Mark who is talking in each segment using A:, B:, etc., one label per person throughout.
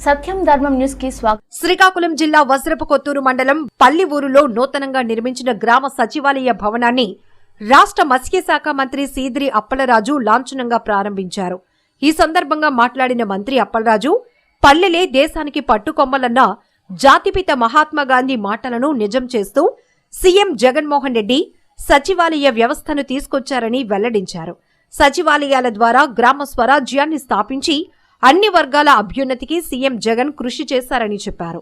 A: సత్యం ధర్మం న్యూస్ కి స్వాగతం.
B: శ్రీకాకుళం జిల్లా వజ్రపు కొత్తూరు మండలం పల్లి ఊరులో నూతనంగా నిర్మించిన గ్రామ సచివాలయ భవనాన్ని రాష్ట్ర మత్స్యశాఖ మంత్రి సీదిరి అప్పలరాజు లాంఛనంగా ప్రారంభించారు. ఈ సందర్భంగా మాట్లాడిన మంత్రి అప్పలరాజు, పల్లెలే దేశానికి పట్టుకొమ్మలన్న జాతిపిత మహాత్మాగాంధీ మాటలను నిజం చేస్తూ సీఎం జగన్మోహన్ రెడ్డి సచివాలయ వ్యవస్థను తీసుకొచ్చారని వెల్లడించారు. సచివాలయాల ద్వారా గ్రామ స్వరాజ్యాన్ని స్థాపించి అన్ని వర్గాల అభ్యున్నతికి సీఎం జగన్ కృషి చేశారని చెప్పారు.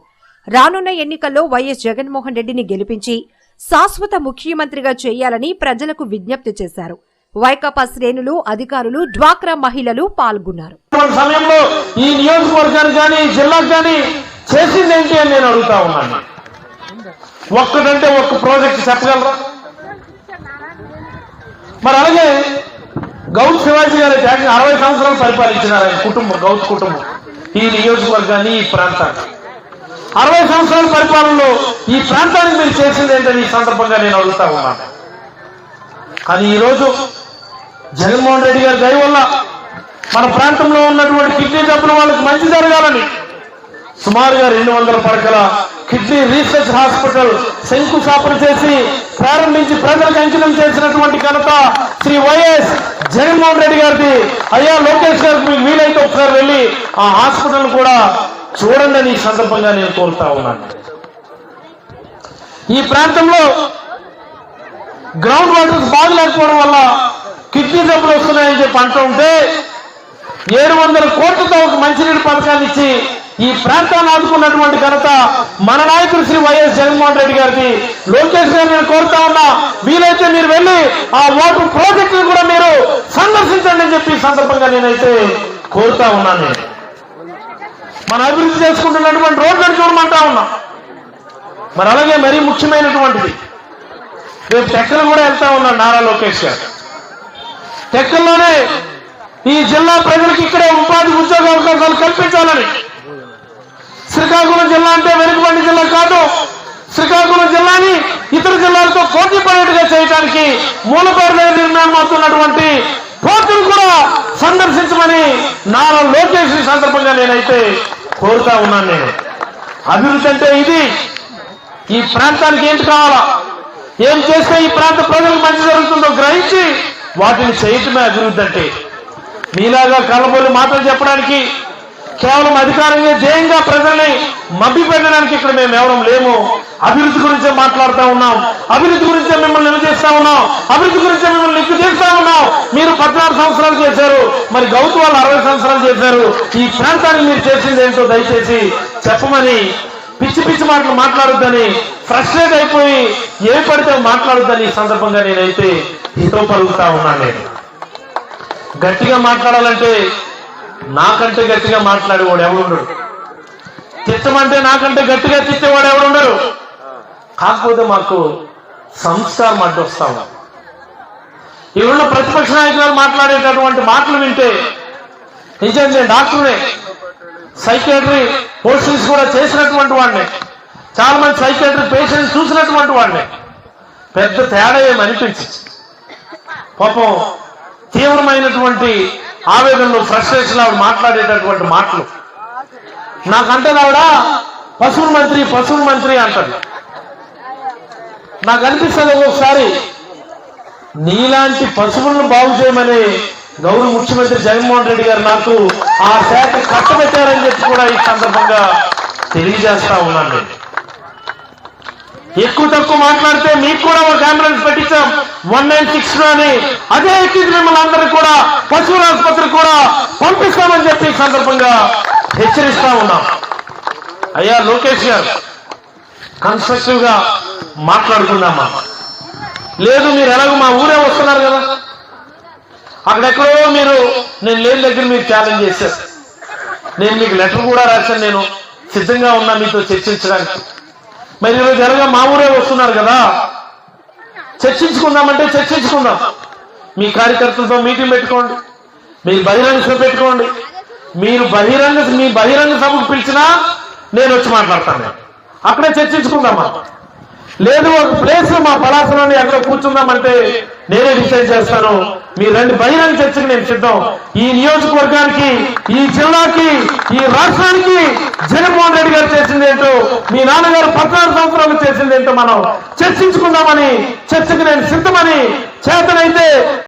B: రానున్న ఎన్నికల్లో వైఎస్ జగన్మోహన్ రెడ్డిని గెలిపించి శాశ్వత ముఖ్యమంత్రిగా చేయాలని ప్రజలకు విజ్ఞప్తి చేశారు. వైకాపా శ్రేణులు, అధికారులు, డ్వాక్రా మహిళలు పాల్గొన్నారు.
C: సమయంలో ఈ నియోజకవర్గానికి కానీ జిల్లాకు కానీ చేసిందేంటి అని నేను అడుగుతా ఉన్నాను. ఒక్కటంటే ఒక్క ప్రాజెక్ట్ చెప్పగలరా? మరి అలాగే గౌత్ శివాజీ గారు 60 సంవత్సరాలు పరిపాలించినారు ఆయన కుటుంబం, గౌత్ కుటుంబం ఈ నియోజకవర్గాన్ని, ఈ ప్రాంతాన్ని. 60 సంవత్సరాల పరిపాలనలో ఈ ప్రాంతానికి మీరు చేసింది ఏంటని ఈ సందర్భంగా నేను అడుగుతా ఉన్నాను. కానీ ఈరోజు జగన్మోహన్ రెడ్డి గారి దయ వల్ల మన ప్రాంతంలో ఉన్నటువంటి కిడ్నీ జబ్బుల వాళ్ళకి మంచి జరగాలని సుమారుగా 200 పడకల కిడ్నీ రీసెర్చ్ హాస్పిటల్ శంకుస్థాపన చేసి ప్రారంభించి ప్రజలకు అంకితం చేసినటువంటి ఘనత శ్రీ వైఎస్ జగన్మోహన్ రెడ్డి గారిది. అయ్యా లోకేష్ గారికి మీకు వీలైతే ఒకసారి వెళ్ళి ఆ హాస్పిటల్ కూడా చూడండి అని ఈ సందర్భంగా నేను కోరుతా ఉన్నాను. ఈ ప్రాంతంలో గ్రౌండ్ వాటర్స్ బాగలేకపోవడం వల్ల కిడ్నీ జబ్బులు వస్తున్నాయని చెప్పి అంటూ ఉంటే 700 కోట్లతో ఒక మంచినీటి పథకాన్ని ఇచ్చి ఈ ప్రాంతాన్ని ఆదుకున్నటువంటి ఘనత మన నాయకుడు శ్రీ వైఎస్ జగన్మోహన్ రెడ్డి గారికి. లోకేష్ గారు నేను కోరుతా ఉన్నా, వీలైతే మీరు వెళ్ళి ఆ వాటర్ ప్రాజెక్టును కూడా మీరు సందర్శించండి అని చెప్పి ఈ సందర్భంగా నేనైతే కోరుతా ఉన్నాను. మన అభివృద్ధి చేసుకుంటున్నటువంటి రోడ్లను చూడమంటా ఉన్నా. మరి అలాగే మరీ ముఖ్యమైనటువంటిది, రేపు టెక్కలు కూడా వెళ్తా ఉన్నాను నారా లోకేష్ గారు. టెక్కల్లోనే ఈ జిల్లా ప్రజలకు ఇక్కడే ఉపాధి ఉద్యోగ అవకాశాలు కల్పించాలని. శ్రీకాకుళం జిల్లా అంటే వెనుకబడి జిల్లా కాదు. శ్రీకాకుళం జిల్లాని ఇతర జిల్లాలతో పోటీ పడేట్టుగా చేయడానికి మూలపేరుగా నిర్ణయం అవుతున్నటువంటి పోర్టును కూడా సందర్శించమని నారా లోకేష్ సందర్భంగా నేనైతే కోరుతా ఉన్నాను. నేను అభివృద్ధి అంటే ఇది. ఈ ప్రాంతానికి ఏంటి కావాలా, ఏం చేస్తే ఈ ప్రాంత ప్రజలకు మంచి జరుగుతుందో గ్రహించి వాటిని చేయటమే అభివృద్ధి అంటే. మీలాగా కలబోలు మాటలు చెప్పడానికి, కేవలం అధికారంగా ధ్యేయంగా ప్రజల్ని మభ్య పెట్టడానికి ఇక్కడ మేము ఎవరం లేము. అభివృద్ధి గురించే మాట్లాడుతూ ఉన్నాం, అభివృద్ధి గురించే మిమ్మల్ని నిలదీస్తా ఉన్నాం, అభివృద్ధి గురించే మిమ్మల్ని నిప్పు చేస్తా ఉన్నాం. మీరు 14 సంవత్సరాలు చేశారు, మరి గౌతు వాళ్ళు 60 సంవత్సరాలు చేశారు. ఈ ప్రాంతానికి మీరు చేసింది ఏంటో దయచేసి చెప్పమని, పిచ్చి పిచ్చి మాటలు మాట్లాడొద్దని, ఫ్రస్ట్రేట్ అయిపోయి ఏ పడితే మాట్లాడొద్దని ఈ సందర్భంగా నేనైతే హితో పలుకుతా ఉన్నాను. నేను గట్టిగా మాట్లాడాలంటే నాకంటే గట్టిగా మాట్లాడేవాడు ఎవడుండడు, తిట్టమంటే నాకంటే గట్టిగా తిట్టేవాడు ఎవడుండరు. కాకపోతే మాకు సంస్కారం అడ్డొస్తాము. ఇవన్న ప్రతిపక్ష నాయకులు మాట్లాడేటటువంటి మాటలు వింటే, నిజంగా నేను డాక్టర్నే, సైకియాట్రీ పోస్టింగ్స్ కూడా చేసినటువంటి వాడిని, చాలా మంది సైకియాట్రీ పేషెంట్స్ చూసినటువంటి వాడిని. పెద్ద తేడా ఏమనిపించింది. పాపం తీవ్రమైనటువంటి ఆవేదనలు, ఫ్రస్ట్రేషన్ ఆవిడ మాట్లాడేటటువంటి మాటలు. నాకంటే ఆవిడ పశువుల మంత్రి పశువుల మంత్రి అంటారు. నాకు అనిపిస్తుంది ఒక్కొక్కసారి నీలాంటి పశువులను బాగు చేయమని గౌరవ ముఖ్యమంత్రి జగన్మోహన్ రెడ్డి గారు నాకు ఆ శాఖ కట్టబెట్టారని చెప్పి కూడా ఈ సందర్భంగా తెలియజేస్తా ఉన్నాను. ఎక్కువ తక్కువ మాట్లాడితే మీకు కూడా ఒక అంబులెన్స్ పెట్టించాం 196 అని, అదే ఎక్కించి మిమ్మల్ని అందరూ కూడా పశువుల ఆసుపత్రికి కూడా పంపిస్తామని చెప్పి ఈ సందర్భంగా హెచ్చరిస్తా ఉన్నాం. అయ్యా లోకేష్ గారు, కన్స్ట్రక్టివ్ గా మాట్లాడుకుందామా? లేదు, మీరు ఎలాగో మా ఊరే వస్తున్నారు కదా, అక్కడెక్కడో మీరు నేను లేని దగ్గర మీరు ఛాలెంజ్ చేశారు. నేను మీకు లెటర్ కూడా రాశాను, నేను సిద్ధంగా ఉన్నా మీతో చర్చించడానికి. మరి ఈరోజు ఎలాగో మా ఊరే వస్తున్నారు కదా, చర్చించుకుందామంటే చర్చించుకుందాం. మీ కార్యకర్తలతో మీటింగ్ పెట్టుకోండి, మీరు బహిరంగ సభ పెట్టుకోండి. మీరు మీ బహిరంగ సభకు పిలిచినా నేను వచ్చి మాట్లాడతాను. అక్కడే చర్చించుకుందామా? లేదు ఒక ప్లేస్ మా పలాసలోని అక్కడ కూర్చుందామంటే నేనే డిసైడ్ చేస్తాను. మీ రెండు బహిరంగ చర్చకు నేను సిద్ధం. ఈ నియోజకవర్గానికి, ఈ జిల్లాకి, ఈ రాష్ట్రానికి జగన్మోహన్ రెడ్డి గారు చేసిందేంటో, మీ నాన్నగారు 14 సంవత్సరాలు చేసిందేంటో మనం చర్చించుకుందామని, చర్చకు నేను సిద్ధమని, చేతనైతే